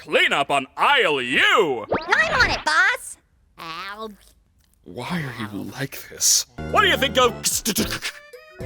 Clean up on aisle U! I'm on it, boss! Ow. Why are you like this? What do you think of...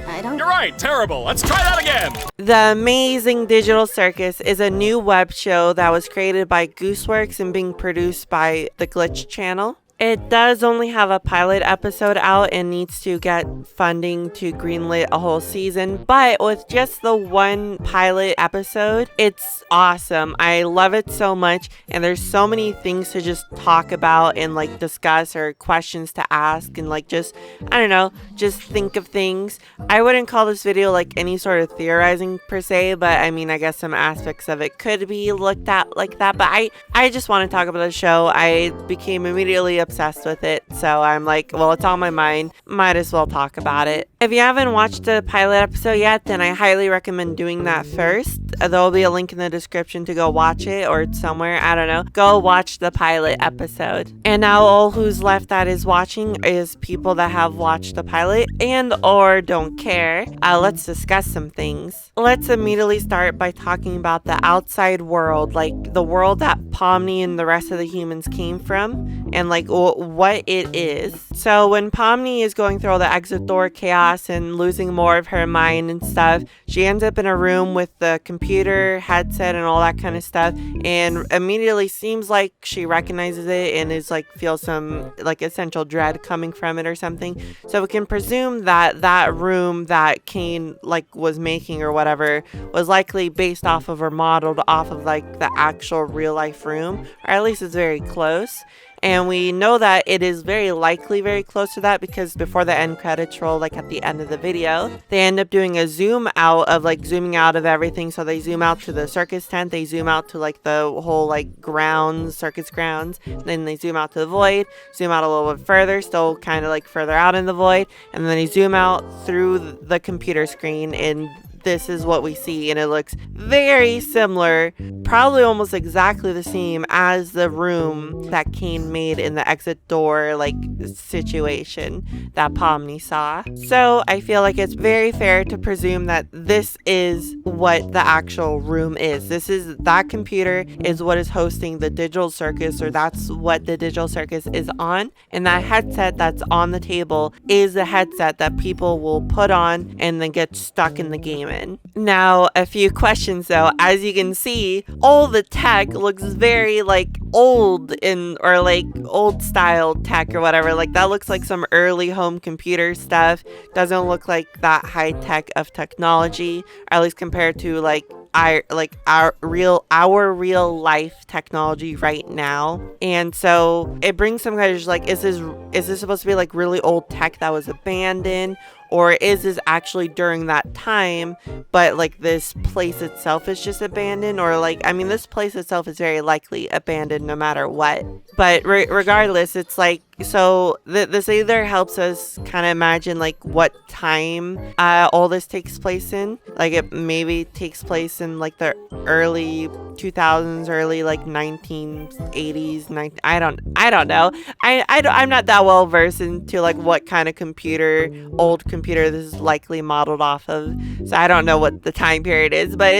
I don't... You're right, terrible. Let's try that again. The Amazing Digital Circus is a new web show that was created by Gooseworx and being produced by the Glitch channel. It does only have a pilot episode out and needs to get funding to greenlit a whole season, but with just the one pilot episode, it's awesome. I love it so much, and there's so many things to just talk about and like discuss, or questions to ask, and like just, I don't know, just think of things. I wouldn't call this video like any sort of theorizing per se, but I mean, I guess some aspects of it could be looked at like that, but I just want to talk about the show. I became immediately obsessed with it, so I'm like, well, it's on my mind, might as well talk about it. If you haven't watched the pilot episode yet, then I highly recommend doing that first. There'll be a link in the description to go watch it, or somewhere, I don't know. Go watch the pilot episode. And now all who's left that is watching is people that have watched the pilot and or don't care. Let's discuss some things. Let's immediately start by talking about the outside world, like the world that Pomni and the rest of the humans came from, and like what it is. So when Pomni is going through all the exit door chaos and losing more of her mind and stuff, she ends up in a room with the computer headset and all that kind of stuff, and immediately seems like she recognizes it and is like, feels some like essential dread coming from it or something. So we can presume that that room that Kane like was making or whatever was likely based off of or modeled off of like the actual real life room, or at least it's very close. And we know that it is very likely very close to that because before the end credits roll, like at the end of the video, they end up doing a zoom out of like zooming out of everything. So they zoom out to the circus tent, they zoom out to like the whole like grounds, circus grounds, then they zoom out to the void, zoom out a little bit further, still kind of like further out in the void, and then they zoom out through the computer screen, and this is what we see, and it looks very similar, probably almost exactly the same as the room that Kane made in the exit door like situation that Pomni saw. So I feel like it's very fair to presume that this is what the actual room is. That computer is what is hosting the digital circus, or that's what the digital circus is on, and that headset that's on the table is the headset that people will put on and then get stuck in the game in. Now, a few questions though. As you can see, all the tech looks very like old or like old style tech or whatever. Like that looks like some early home computer stuff. Doesn't look like that high tech of technology, or at least compared to like our real life technology right now. And so it brings some kind of just like, is this supposed to be like really old tech that was abandoned? Or is this actually during that time, but like this place itself is just abandoned? Or like, I mean, this place itself is very likely abandoned no matter what. But regardless, it's like, so this either helps us kind of imagine like what time all this takes place in. Like it maybe takes place in like the early 2000s, early like 1980s, I don't know. I'm not that well versed into like what kind of old computer this is likely modeled off of, so I don't know what the time period is, but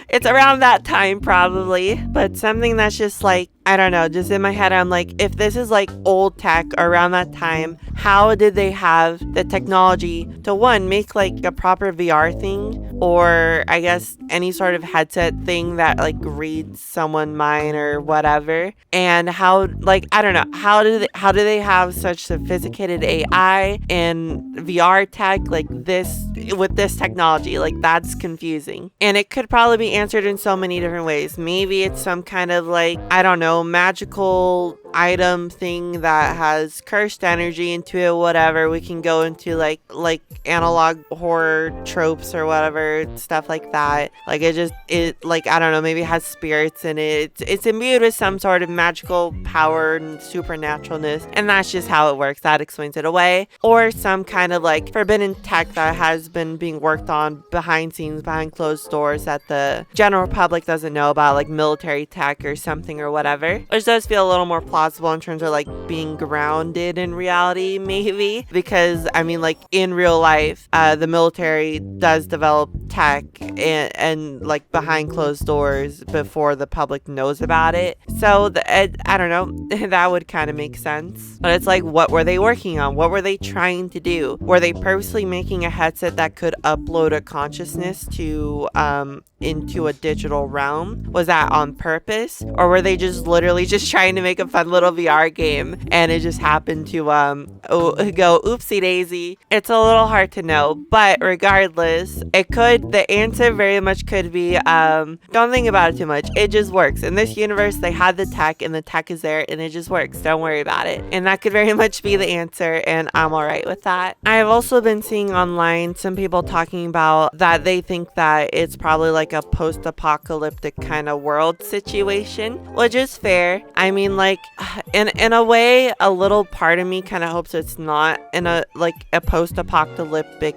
it's around that time probably. But something that's just like, I don't know, just in my head, I'm like, if this is like old tech around that time, how did they have the technology to, one, make like a proper VR thing, or I guess any sort of headset thing that like reads someone's mind or whatever? And how, like, I don't know, how do they have such sophisticated AI and VR tech like this with this technology? Like, that's confusing. And it could probably be answered in so many different ways. Maybe it's some kind of like, I don't know, magical item thing that has cursed energy into it, whatever. We can go into like analog horror tropes or whatever, stuff like that. Like it like, I don't know, maybe it has spirits in it. It's imbued with some sort of magical power and supernaturalness, and that's just how it works. That explains it away. Or some kind of like forbidden tech that has been being worked on behind scenes, behind closed doors, that the general public doesn't know about, like military tech or something or whatever, which does feel a little more plausible possible in terms of like being grounded in reality, maybe. Because I mean, like in real life, the military does develop tech and like behind closed doors before the public knows about it. So I don't know, that would kind of make sense. But it's like, what were they working on? What were they trying to do? Were they purposely making a headset that could upload a consciousness to into a digital realm? Was that on purpose, or were they just literally just trying to make a fun little VR game and it just happened to go oopsie daisy? It's a little hard to know, but regardless, the answer very much could be don't think about it too much. It just works. In this universe, they had the tech and the tech is there and it just works. Don't worry about it. And that could very much be the answer, and I'm all right with that. I've also been seeing online some people talking about that they think that it's probably like a post-apocalyptic kind of world situation, which is fair. I mean, like in a way, a little part of me kind of hopes it's not in a post-apocalyptic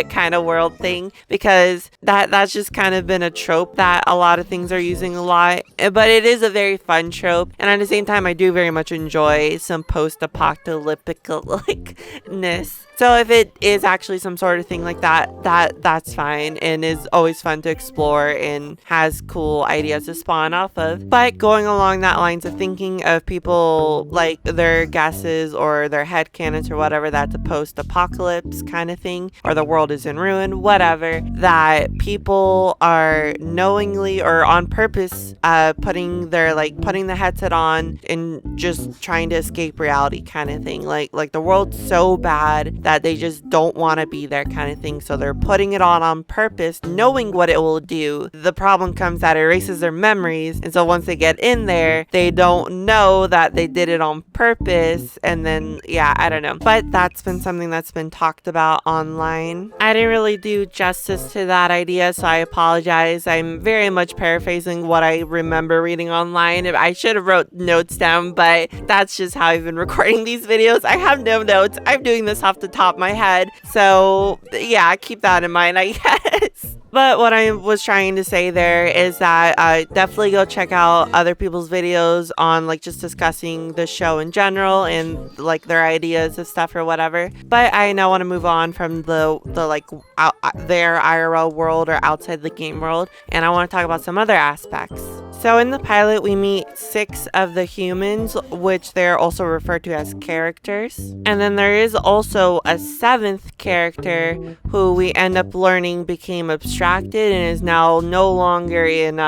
kind of world thing, because that's just kind of been a trope that a lot of things are using a lot. But it is a very fun trope, and at the same time, I do very much enjoy some post-apocalyptic-ness. So if it is actually some sort of thing like that's fine and is always fun to explore and has cool ideas to spawn off of. But going along that lines of thinking of people like their guesses or their headcanons or whatever, that's a post-apocalypse kind of thing, or the world is in ruin, whatever, that people are knowingly or on purpose putting the headset on and just trying to escape reality kind of thing. Like the world's so bad that they just don't want to be there kind of thing. So they're putting it on purpose, knowing what it will do. The problem comes that it erases their memories. And so once they get in there, they don't know that they did it on purpose. And then, yeah, I don't know. But that's been something that's been talked about online. I didn't really do justice to that idea, so I apologize. I'm very much paraphrasing what I remember reading online. I should have wrote notes down, but that's just how I've been recording these videos. I have no notes. I'm doing this off the top of my head. So yeah, keep that in mind, I guess. But what I was trying to say there is that definitely go check out other people's videos on like just discussing the show in general and like their ideas of stuff or whatever. But I now want to move on from the like their IRL world or outside the game world, and I want to talk about some other aspects. So in the pilot, we meet 6 of the humans, which they're also referred to as characters. And then there is also a 7th character who we end up learning became abstracted and is now no longer in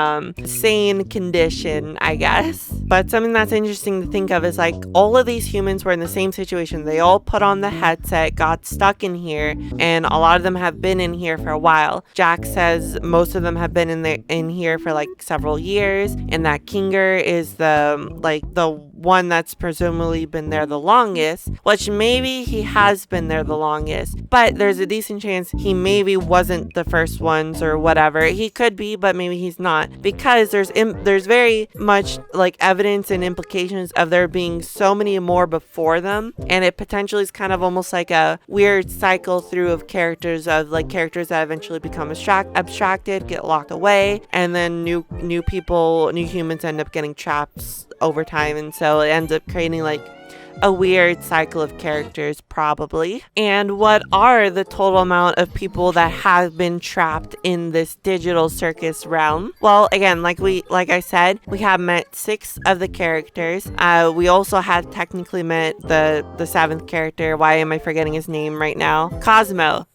sane condition, I guess. But something that's interesting to think of is like all of these humans were in the same situation. They all put on the headset, got stuck in here, and a lot of them have been in here for a while. Jack says most of them have been in here for like several years. And that Kinger is the one that's presumably been there the longest, which maybe he has been there the longest, but there's a decent chance he maybe wasn't the first ones or whatever. He could be, but maybe he's not, because there's very much like evidence and implications of there being so many more before them, and it potentially is kind of almost like a weird cycle through of characters that eventually become abstracted, get locked away, and then new humans end up getting trapped over time, and so it ends up creating like a weird cycle of characters, probably. And what are the total amount of people that have been trapped in this digital circus realm? Well, again, like I said, we have met 6 of the characters. We also have technically met the 7th character. Why am I forgetting his name right now? Cosmo.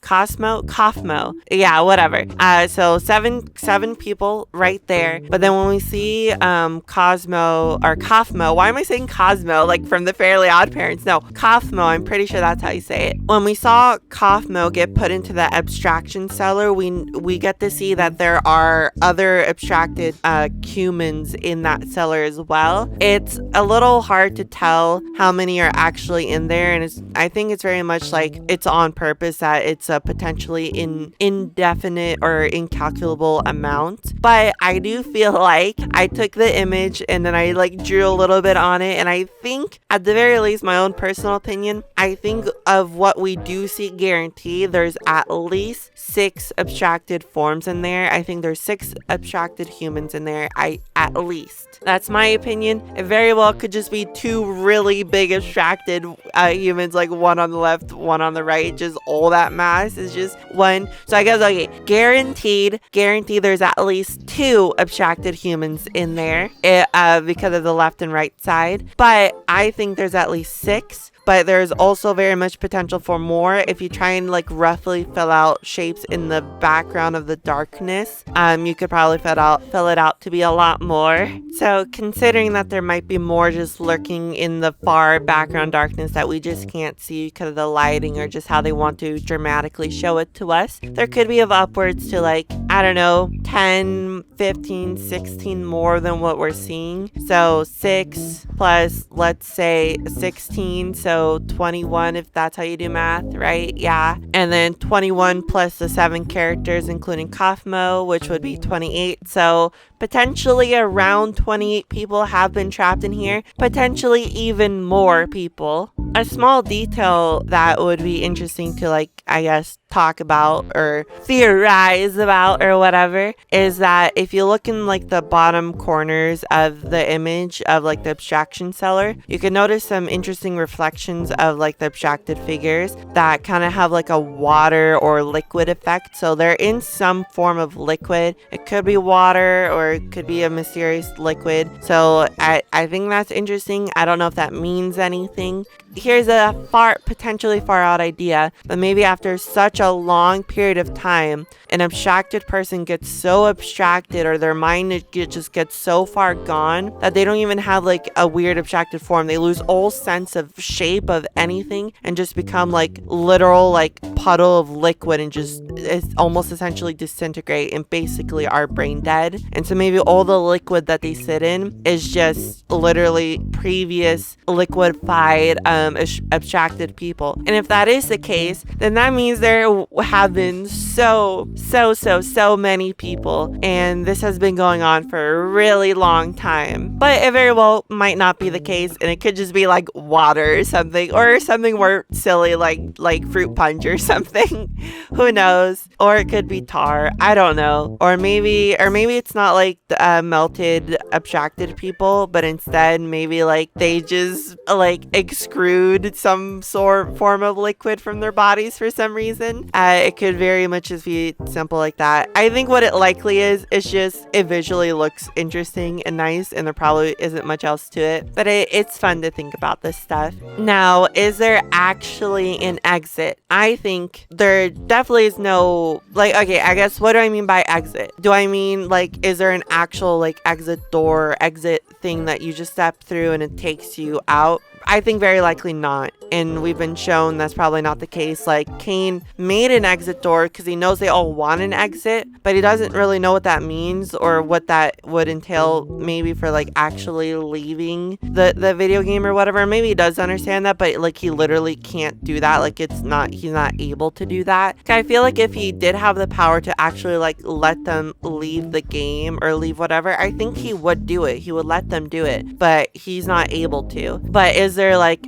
Yeah, whatever. So seven people right there. But then when we see Cosmo, why am I saying Cosmo? Like from the Fairly Odd Parents. No, Kaufmo, I'm pretty sure that's how you say it. When we saw Kaufmo get put into the abstraction cellar, we get to see that there are other abstracted humans in that cellar as well. It's a little hard to tell how many are actually in there, and I think it's very much like it's on purpose that it's a potentially indefinite or incalculable amount. But I do feel like I took the image and then I like drew a little bit on it, and I think at the very very least, my own personal opinion, I think of what we do see guaranteed, there's at least 6 abstracted forms in there. I think there's 6 abstracted humans in there, at least. That's my opinion. It very well could just be 2 really big abstracted humans, like one on the left, one on the right. Just all that mass is just one. So I guess, okay, guaranteed there's at least 2 abstracted humans in there because of the left and right side. But I think there's at least 6. But there's also very much potential for more if you try and like roughly fill out shapes in the background of the darkness. You could probably fill it out to be a lot more. So considering that there might be more just lurking in the far background darkness that we just can't see because of the lighting or just how they want to dramatically show it to us, there could be of upwards to like, I don't know, 10, 15, 16 more than what we're seeing. So 6 plus, let's say 16, so 21 if that's how you do math, right? Yeah. And then 21 plus the 7 characters including Kaufmo, which would be 28. So potentially around 28 people have been trapped in here, potentially even more people. A small detail that would be interesting to like, I guess, talk about or theorize about or whatever is that if you look in like the bottom corners of the image of like the abstraction seller, you can notice some interesting reflections of like the abstracted figures that kind of have like a water or liquid effect. So they're in some form of liquid. It could be water or it could be a mysterious liquid. So I think that's interesting. I don't know if that means anything. Here's a potentially far out idea, but maybe after such a long period of time, an abstracted person gets so abstracted or their mind just gets so far gone that they don't even have like a weird abstracted form. They lose all sense of shape of anything and just become like literal like puddle of liquid and just it's almost essentially disintegrate and basically are brain dead. And so maybe all the liquid that they sit in is just literally previous liquefied abstracted people. And if that is the case, then that means there have been so many people, and this has been going on for a really long time. But it very well might not be the case, and it could just be like water or something more silly like fruit punch or something. Who knows? Or it could be tar. I don't know. Or maybe it's not like melted abstracted people, but instead maybe like they just like extrude some form of liquid from their bodies for some reason. It could very much just be simple like that. I think what it likely is just it visually looks interesting and nice, and there probably isn't much else to it, but it's fun to think about this stuff. Now, is there actually an exit? I think there definitely is no, like, okay, I guess what do I mean by exit? Do I mean like, is there an actual like exit door, exit thing that you just step through and it takes you out? I think very likely not. And we've been shown that's probably not the case. Like, Cain made an exit door because he knows they all want an exit, but he doesn't really know what that means or what that would entail maybe for like actually leaving the video game or whatever. Maybe he does understand that, but like he literally can't do that. Like he's not able to do that. I feel like if he did have the power to actually like let them leave the game or leave whatever, I think he would do it. He would let them do it, but he's not able to. But is there like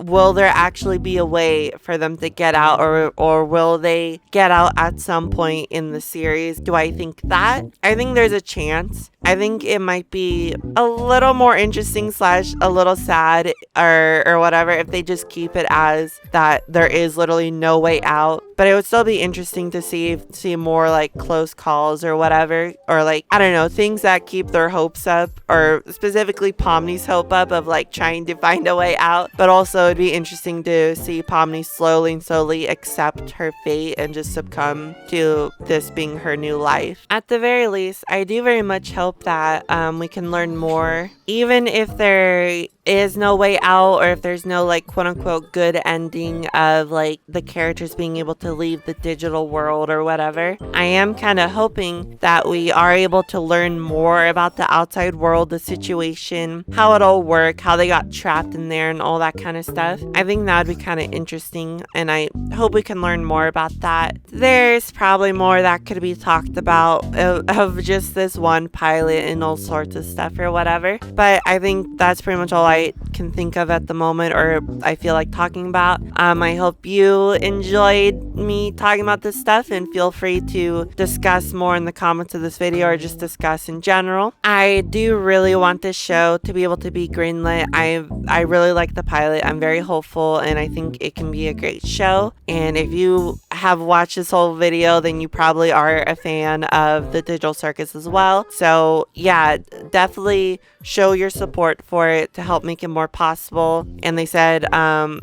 will there actually be a way for them to get out, or will they get out at some point in the series? Do I think that? I think there's a chance. I think it might be a little more interesting / a little sad or whatever if they just keep it as that there is literally no way out. But it would still be interesting to see more like close calls or whatever, or like, I don't know, things that keep their hopes up, or specifically Pomni's hope up of like trying to find a way out. But also it'd be interesting to see Pomni slowly accept her fate and just succumb to this being her new life. At the very least, I do very much hope that we can learn more, even if there is no way out, or if there's no like quote unquote good ending of like the characters being able to leave the digital world or whatever. I am kind of hoping that we are able to learn more about the outside world, the situation, how it all worked, how they got trapped in there and all that kind of stuff. I think that would be kind of interesting, and I hope we can learn more about that. There's probably more that could be talked about of just this one pilot pilot and all sorts of stuff or whatever. But I think that's pretty much all I can think of at the moment, or I feel like talking about. I hope you enjoyed me talking about this stuff, and feel free to discuss more in the comments of this video or just discuss in general. I do really want this show to be able to be greenlit. I really like the pilot. I'm very hopeful, and I think it can be a great show. And if you have watched this whole video, then you probably are a fan of the Digital Circus as well. So yeah, definitely show your support for it to help make it more possible. And they said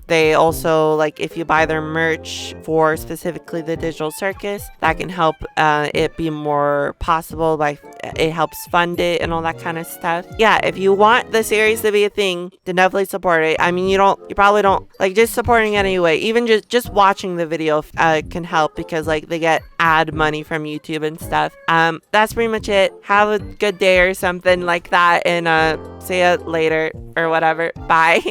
they also, like, if you buy their merch for specifically the Digital Circus, that can help it be more possible. By it helps fund it and all that kind of stuff. Yeah, if you want the series to be a thing, then definitely support it. I mean, you probably don't like just supporting it anyway. Even just watching the video can help, because like they get ad money from YouTube and stuff. That's pretty much it. Have a good day or something like that, and see you later or whatever. Bye.